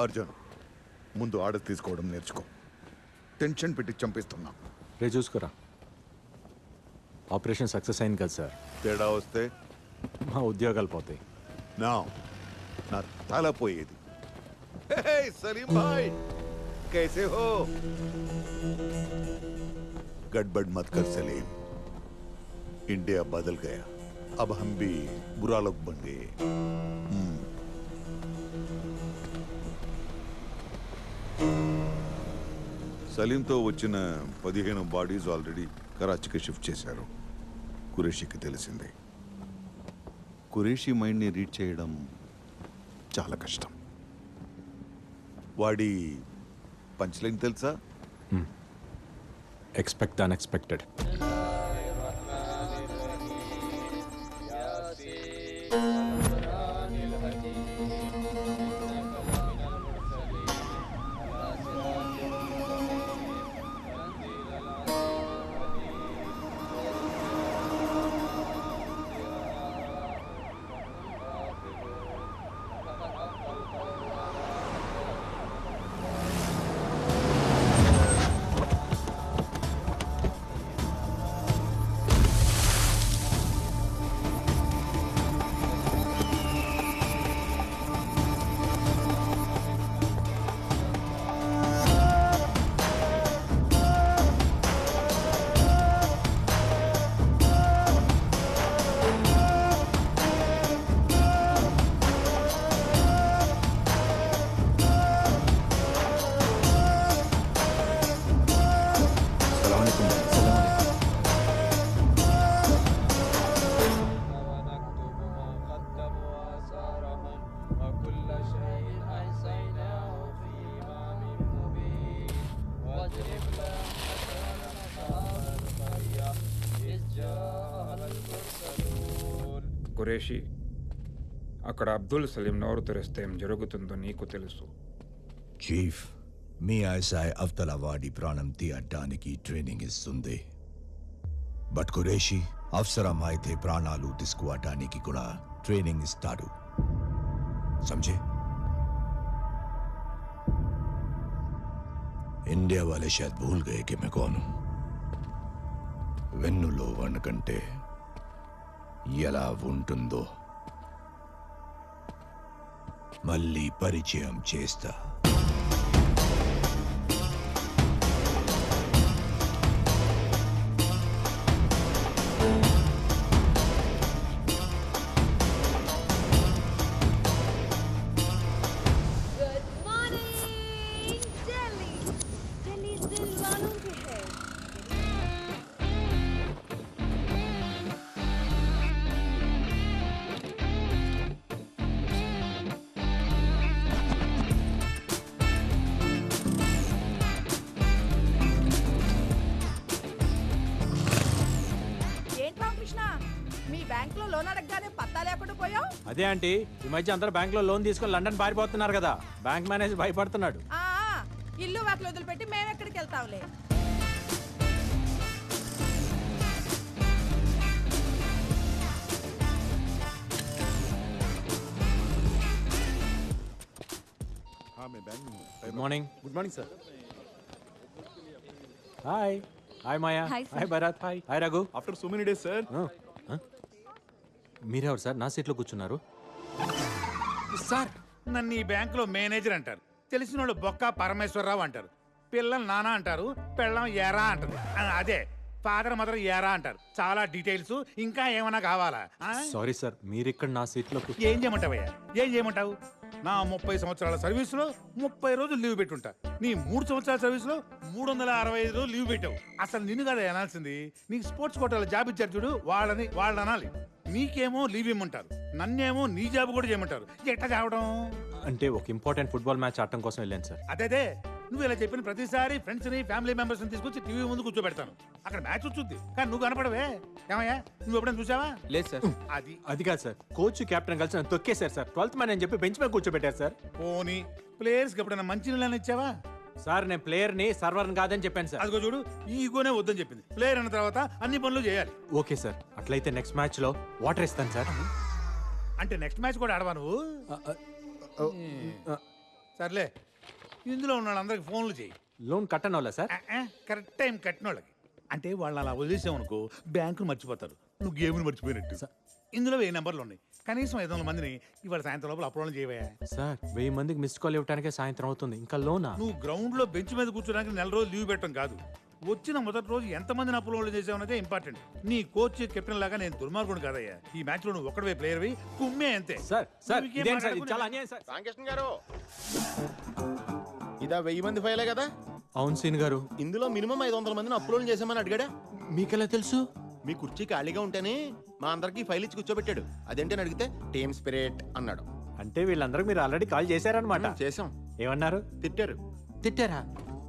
అర్జున్, ముందు ఆర్డర్ తీసుకోవడం నేర్చుకో. టెన్షన్ పెట్టి చంపిస్తున్నా. రే చూసుకురా, ఆపరేషన్ సక్సెస్ అయింది కదా సార్. తేడా వస్తే మా ఉద్యోగాలు పోతాయి. నా తల పోయేది. हे सलीम भाई, कैसे हो? गड़बड़ मत कर सलीम. इंडिया बदल गया. अब हम भी बुरा लोग बन गए. సలీంతో వచ్చిన 15 బాడీస్ ఆల్రెడీ కరాచీకి షిఫ్ట్ చేశారు. కురేషికి తెలిసింది. కురేషి మైండ్ని రీడ్ చేయడం చాలా కష్టం. వాడి పంచ్లైన్ తెలుసా? Expect the unexpected. కురేషి, అక్కడ అబ్దుల్ సలీం నోరు తెరిస్తే ఏం జరుగుతుందో నీకు తెలుసు. చీఫ్, మీ ఐసాయ్ అఫ్తలవాడి ప్రాణం తీయడానికి ట్రైనింగ్ ఇస్తుంది. బట్ కురేషి అవసరమైతే ప్రాణాలు తీసుకోవటానికి కూడా ట్రైనింగ్ ఇస్తాడు. సమझे? ఇండియా वाले शायद भूल गए कि मैं कौन हूं. వెన్నులో వణకంటే ఎలా ఉంటుందో మళ్ళీ పరిచయం చేస్తా. అదే ఆంటీ, ఈ మధ్య అందరూ బ్యాంక్ లో లోన్ తీసుకొని లండన్ పారిపోతున్నారు కదా. బ్యాంక్ మేనేజర్ భయపడుతున్నాడు. ఇల్లు వాకిలు వదిలిపెట్టి మేము ఎక్కడికి వెళ్తాంలే. Good morning. Good morning sir. Hi. Hi Maya. Hi Bharat. Hi Raghu. After so many days sir. మీరెవరు సార్ నా సీట్లో కూర్చున్నారు? సార్, నన్ను ఈ బ్యాంకులో మేనేజర్ అంటారు. తెలిసిన వాళ్ళు బొక్క పరమేశ్వరరావు అంటారు. పిల్లలు నానా అంటారు, పెళ్ళం ఏరా అంటారు. అదే ఫాదర్ మదర్ ఏరా అంటారు. చాలా డీటెయిల్స్. ఇంకా ఏమైనా కావాలా? సారీ సార్, మీరు ఇక్కడ నా సీట్లో ఏం చేయమంటావయ్యా? ఏం చేయమంటావు? నా 30 సంవత్సరాల సర్వీసులో 30 రోజులు లీవ్ పెట్టుంటా. నీ 3 సంవత్సరాల సర్వీసులో 365 రోజులు లీవ్ పెట్టావు. అసలు నిన్ను కదా అనాల్సింది. నీకు స్పోర్ట్స్ కోటాలో జాబ్ ఇచ్చారు చూడు, వాళ్ళు అనాలి. నీకేమో లీవ్ ఇమ్మంటారు, నన్నేమో నీ జాబ్ కూడా చేయమంటారు. ఎట్లా చావడం? అంటే ఒక ఇంపార్టెంట్ ఫుట్బాల్ మ్యాచ్ ఆడటం కోసం వెళ్ళాను సార్. అదే నువ్వు ఇలా చెప్పిన ప్రతిసారి ఫ్రెండ్స్ ని ఫ్యామిలీ మెంబర్స్ ని తీసుకొచ్చి టీవీ ముందు కూర్చోబెడతాను. అక్కడ మ్యాచ్ వచ్చుద్ది, కానీ నువ్వు కనపడవే. ఏమయ్యా, నువ్వు ఎప్పుడైనా చూసావా? లేదు సార్. అది కాదు సార్, కోచ్ కెప్టెన్ కలిసి నన్ను తొక్కేశారు సార్. 12th మ్యాన్ అని చెప్పి బెంచ్ మీద కూర్చోబెట్టారు సార్. పోనీ ప్లేయర్స్ కి ఎప్పుడైనా మంచి నీళ్ళని ఇచ్చావా? సార్, నేను ప్లేయర్ ని సర్వర్ కాదని చెప్పాను సార్. అదిగో చూడు, ఈ ఈగోనే వద్దని చెప్పింది. ప్లేయర్ అన్న తర్వాత అన్ని పనులు చేయాలి. ఓకే సార్, అట్లయితే నెక్స్ట్ మ్యాచ్ లో వాటర్ ఇస్తాను సార్. అంటే నెక్స్ట్ మ్యాచ్ కూడా ఆడవా నువ్వు? సర్లే ఇందులో ఉన్న వాళ్ళందరికి ఫోన్లు చేయి. లోన్ కట్టను వాళ్ళ సార్? కరెక్ట్ టైం కట్టిన వాళ్ళకి. అంటే వాళ్ళు అలా వదిలేసామనుకో బ్యాంకును మర్చిపోతారు, నువ్వు గేమ్ని మర్చిపోయినట్టు. ఇందులో 1000 నెంబర్లు ఉన్నాయి, కనీసం 500 మందిని ఇవాళ సాయంత్రం లోపల అప్రోల్ చేయవా. సార్ 1000 మందికి మిస్డ్ కాల్ ఇవ్వడానికే సాయంత్రం అవుతుంది, ఇంకా లోనా? నువ్వు గ్రౌండ్ లో బెంచ్ మీద కూర్చోడానికి 4 రోజులు లీవ్ పెట్టడం కాదు, వచ్చిన మొదటి రోజు ఎంతమందిని అప్రోల్ చేసావనేదే ఇంపార్టెంట్. నీ కోచ్ కెప్టెన్ లాగా నేను దుర్మార్గుడు కాదయ్యా. ఈ మ్యాచ్ లో నువ్వు ఒక్కడే ప్లేయర్వి, కుమ్మే అంతే. సార్ సార్ నువ్వు ఇంకేం ఇదేం సార్? ఇది మాట్లాడుకునే- చాలా అన్యాయం సార్. రామకృష్ణ గారు, ఇదా 1000 మంది ఫైలే కదా? అవును సీన్ గారు. ఇందులో మినిమం 500 మందిని అప్లోడ్ చేసామని అడిగాడా? మీకెలా తెలుసు? మీ కుర్చీ ఖాళీగా ఉంటేనే మా అందరికి ఫైల్ ఇచ్చి కూర్చోబెట్టాడు. అదేంటని అడిగితే టీమ్ స్పిరిట్ అన్నాడు. అంటే వీళ్ళందరూ మీరు ఆల్రెడీ కాల్ చేశారనమాట. చేసాం. ఏమన్నారు? తిట్టారు. తిట్టారా?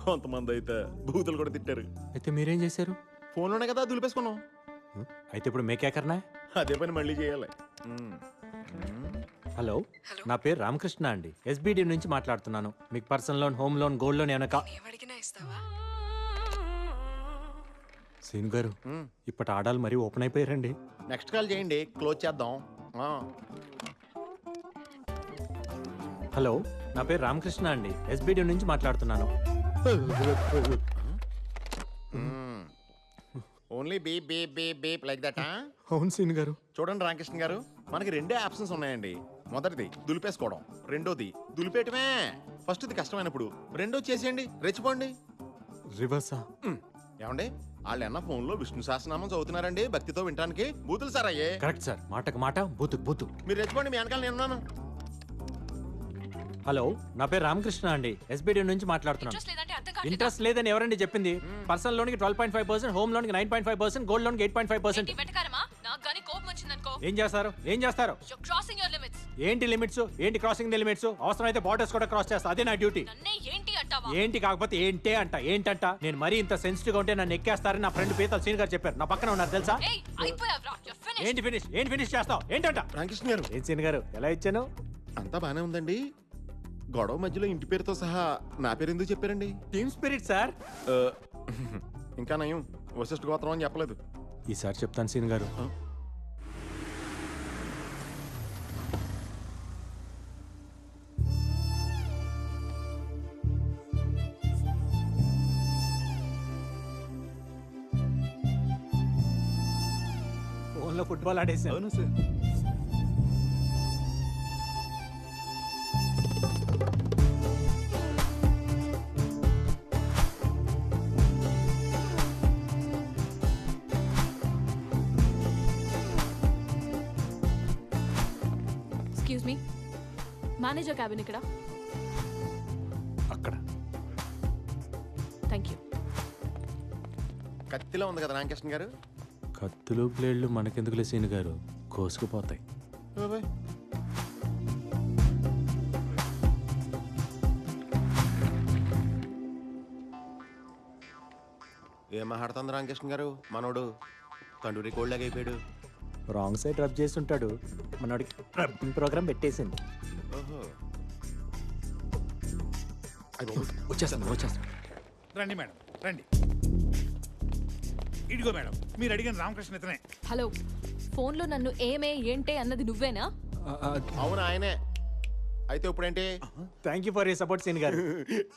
కొంతమంది అయితే బూతులు కూడా తిట్టారు. అయితే మీరేం చేశారు? ఫోన్లోనే కదా దులిపేసుకున్నాం. అయితే ఇప్పుడు మేకేకర్నా? అదే పని మళ్ళీ చేయాలి. హలో, నా పేరు రామకృష్ణ అండి, ఎస్బిడి నుంచి మాట్లాడుతున్నాను. మీకు personal loan, home loan, gold loan ఏమైనా సీన్ గారు, ఇప్పటి ఆడాలు మరీ ఓపెన్ అయిపోయారండి. నెక్స్ట్ కాల్ చేయండి, క్లోజ్ చేద్దాం. హలో, నా పేరు రామకృష్ణ అండి, ఎస్బిడి నుంచి మాట్లాడుతున్నాను. Only beep beep beep beep like that. అవును సీన్ గారు. చూడండి రామకృష్ణ గారు, మనకి 2 ఆప్షన్స్ ఉన్నాయండి. మొదటిది దులిపేసుకోవడం, రెండోది దులిపేయటమే. ఫస్ట్ది కష్టమైనప్పుడు రెండోది చేసేయండి, రెచ్చిపోండి. రివర్సా? ఏమండి, వాళ్ళు అన్న ఫోన్ లో విష్ణు సహస్రనామం చదువుతున్నారండి భక్తితో వినడానికి. బూతులు సార్ అయ్యే. కరెక్ట్ సార్, మాటకు మాట, బూతుకు బూతు. మీరు రెచ్చిపోండి, మీ వెనకాల నేనున్నాను. హలో, నా పేరు రామకృష్ణ అండి, ఎస్బిడి నుంచి మాట్లాడుతున్నాను. ఇంట్రెస్ట్ లేదని ఎవరండి చెప్పింది? పర్సనల్ లోన్ కి 12.5%, హోమ్ లోన్ కి 9.5%, గోల్డ్ లోన్ కి 8.5%. ఏం చేస్తారు? ఏం చేస్తారు? ఏంటి లిమిట్స్? ఏంటి క్రాసింగ్ ది లిమిట్స్? అవసరం అయితే బార్డర్స్ కూడా క్రాస్ చేస్తా, అదే నా డ్యూటీ. ఏంటి కాకపోతే ఏంటే అంట. ఏంటంట? నేను మరీ ఇంత సెన్సిటివ్ గా ఉంటే నన్ను ఎక్కేస్తారని నా ఫ్రెండ్ పీతల్ సీన్ గారు చెప్పారు. నా పక్కన ఉన్నారు తెలుసా? ఏంటి ఫినిష్? ఏంటి ఫినిష్ చేస్తావు? ఏంటంట? రామకృష్ణ గారు, ఏం సీన్ గారు, ఎలా ఇచ్చాను? అంతా బానే ఉందండి. గొడవ మధ్యలో ఇంటి పేరుతో సహా నా పేరు ఎందుకు చెప్పారండి? Team spirit sir. ఇంకా నయం వశిష్ఠ గోత్రం అని చెప్పలేదు. ఈసారి చెప్తాను సీన్ గారు. ఫోన్లో ఫుట్బాల్ ఆడేసాను. అవును sir. Excuse me, manager cabin ఇక్కడ. అక్కడ. Thank you. కత్తిలో ఉంది కదా రామకృష్ణ గారు. కత్తులు బ్లేడ్లు మనకెందుకులే సీన్ గారు, కోసుకుపోతాయి. ఏం మాట్లాడుతుంది రామకృష్ణ గారు? మనోడు తండూరి కోళ్ళగా అయిపోయాడు. రాంగ్ సైడ్ రబ్ చేసి ఉంటాడు, మనోడికి రబ్బింగ్ ప్రోగ్రామ్ పెట్టేసింది. ఓహో, వచ్చేస్తాను. రండి మేడం, రండి. ఇదిగో మేడం, మీరు అడిగిన రామకృష్ణ ఇతనే. హలో, ఫోన్లో నన్ను ఏమే ఏంటే అన్నది నువ్వేనా? అవును ఆయనే. అయితే ఇప్పుడేంటి? Thank you for you support సీన్ గారు.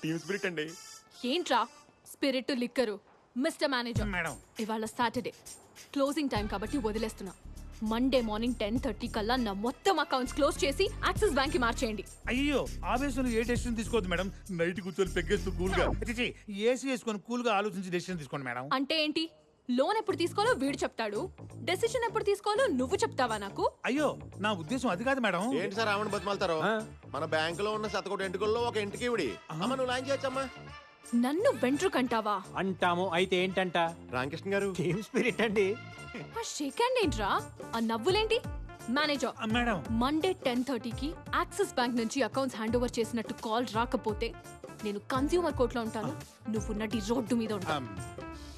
టీమ్ స్పిరిట్ అండి. ఏంట్రా spirit liquor? Mister manager, madam, ఇవాళ సాటర్డే క్లోజింగ్ టైం కాబట్టి వదిలేస్తున్నా. మండే మార్నింగ్ 10:30 కల్లా నా మొత్తం అకౌంట్స్ క్లోజ్ చేసి యాక్సిస్ బ్యాంక్ కి మార్చేయండి. అయ్యో ఆవేశంలో ఏ డెసిషన్ తీసుకోవద్దు మేడం. నైట్ కూర్చొని పెగ్గేస్తూ కూల్ గా ఏసీ వేసుకొని కూల్ గా ఆలోచించి డెసిషన్ తీసుకోండి మేడం. అంటే ఏంటి? లోన్ ఎప్పుడు తీసుకోవాలో వీడు చెప్తాడు, డెసిషన్ ఎప్పుడు తీసుకోవాలో నువ్వు చెప్తావా నాకు? అయ్యో నా ఉద్దేశం అది కాదు మేడం. ఏంటి సార్ ఆమెను బతిమాలతారు? మన బ్యాంకులో ఉన్న శతకోటి ఎంటుకల్లో ఒక ఇంటికి ఇవిడి. అమ్మ నువ్వు లాంచ్ చేయొచ్చమ్మా. నన్ను వెంట్రుకంటావా? అంటాము. అయితే ఏంటంట? రామకృష్ణ గారు, టీమ్ స్పిరిట్ అండి. ఆ షేక్ హ్యాండ్ ఏంట్రా? ఆ నవ్వులేంటి? మేనేజర్, మేడం, మండే 10:30కి యాక్సిస్ బ్యాంక్ నుంచి అకౌంట్స్ హ్యాండ్ ఓవర్ చేసినట్టు కాల్ రాకపోతే నేను కన్స్యూమర్ కోర్టులో ఉంటాను, నువ్వు నడి రోడ్డు మీద ఉంటాను.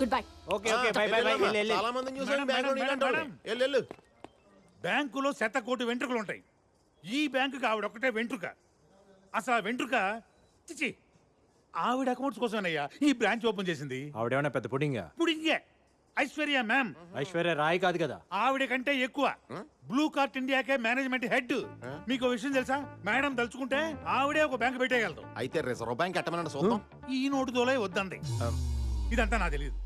Good bye. Okay okay, by by by. చాలా మందిని చూసాను మేడం, బ్యాంకులో మేడం, నీలాంటి మేడం. వాళ్ళు. వెళ్ళు. బ్యాంకులో 100 వెంట్రుకలు ఉంటాయి. ఈ బ్యాంకుకి ఆవిడ ఒకటే వెంట్రుక. అసలు ఆ వెంట్రుక చిచి ఆవిడ అకౌంట్స్ కోసమేనయ్యా ఈ బ్రాంచ్ ఓపెన్ చేసింది. ఆవిడేమన్నా పెద్ద పుడింగా? ఇప్పుడు ఇంకే ఐశ్వర్య మ్యామ్. ఐశ్వర్య రాయ్ కాదు కదా. ఆవిడ కంటే ఎక్కువ. బ్లూ కార్ట్ ఇండియాకే మేనేజ్మెంట్ హెడ్. మీకు విషయం తెలుసా? మేడం తలుచుకుంటే ఆవిడే ఒక బ్యాంక్ పెట్టేయగలదు. అయితే రిజర్వ్ బ్యాంక్ ఎట్టమనండి చూద్దాం. ఈ నోటు దోలే వద్దంది. ఇదంతా నాకు తెలియదు.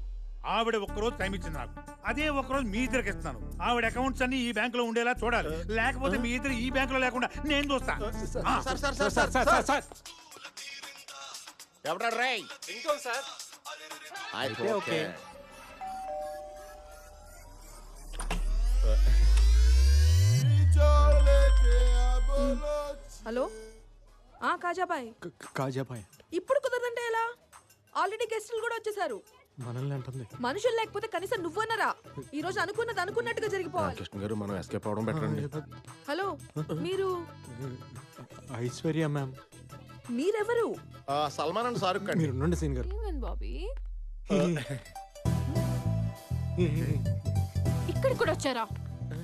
ఆవిడ ఒక్కరోజు టైం ఇచ్చింది నాకు. అదే ఒక్కరోజు మీ ఇద్దరికి ఇస్తున్నాను. ఆవిడ అకౌంట్స్ అన్ని ఈ బ్యాంక్ లో ఉండేలా చూడాలి. లేకపోతే మీ ఇద్దరు ఈ బ్యాంక్ లో లేకుండా నేను చూస్తా. ఎవడా రేయ్? అయితే ఓకే. హలో కాజాబాయ్. కాజాబాయ్ ఇప్పుడు కుదరదంటే ఎలా? ఆల్రెడీ గెస్టులు కూడా వచ్చేసారు. మనల్ని అంటుంది. మనుషులు లేకపోతే కనీసం నువ్వన్నరా? ఈ రోజు అనుకున్నది అనుకున్నట్టుగా జరిగిపోవాలి. కృష్ణ గారు మనం ఎస్కేప్ అవడం బెటర్ అండి. హలో, మీరు ఐశ్వర్య మ్యామ్. మీరెవరు? సల్మాన్ అండ్ షారుఖ్ ఖాన్. మీరు ఉండండి సీన్ గారు. ఏమన్ బాబీ ఇక్కడ కూడా వచ్చారా?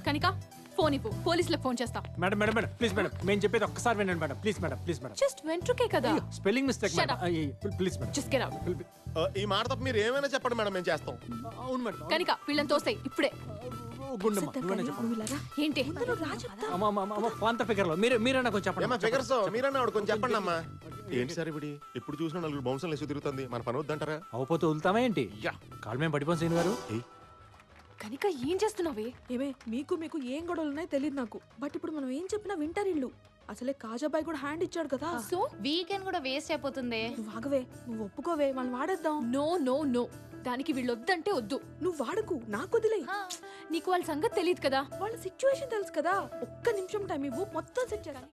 కనిక ఫోన్ ఇవ్వు, పోలీసులకు ఫోన్ చేస్తా. Madam madam madam please madam, మేము చెప్పేది ఒక్కసారి వినండి madam. Please madam, please madam. Just వెంట్రుకే కదా. Spelling mistake Shut madam. Please madam. Just get out. ఈ మాట తప్ప మీరు ఏమైనా చెప్పండి మేడం, మేము చేస్తాం. అవును మేడం. కనిక వీళ్ళని తోస్తాయి ఇప్పుడే. గుండమ్మ నువ్వేనా చెప్పండి. నువ్వు ఇలారా? ఏంటి? అమ్మ పాంత ఫిగర్ లో మీరేనా కొంచెం చెప్పండి. ఏమా ఫిగర్స్ మీరన్నా ఆవిడ కొంచెం చెప్పండి అమ్మా. ఏంటి సార్ ఇప్పుడు ఎప్పుడు చూసినా నలుగురు బౌన్సర్లు వేసి తిరుగుతుంది, మన పని వద్దంటారా? అవపోతే వదులుతామా ఏంటి? కాలు మేము పడిపోం సీన్ గారు. కనిక ఏం చేస్తున్నావే? ఏమే మీకు ఏం గొడవలు ఉన్నాయో తెలియదు నాకు. బట్ ఇప్పుడు మనం ఏం చెప్పినా వింటారు ఇల్లు. అసలే కాజాబాయ్ కూడా హ్యాండ్ ఇచ్చాడు కదా. సో వీకెండ్ కూడా వేస్ట్ అయిపోతుంది. నువ్వు ఆగవే, నువ్వు ఒప్పుకోవే, మనం వాడేద్దాం. నో నో నో, దానికి వీళ్ళు వద్దంటే వద్దు. నువ్వు వాడుకు, నాకు వదిలే. నీకు వాళ్ళ సంగతి తెలియదు కదా. వాళ్ళ సిచ్యువేషన్ తెలుసు కదా. ఒక్క నిమిషం టైం ఇవ్వు, మొత్తం సెట్ చేయాలి.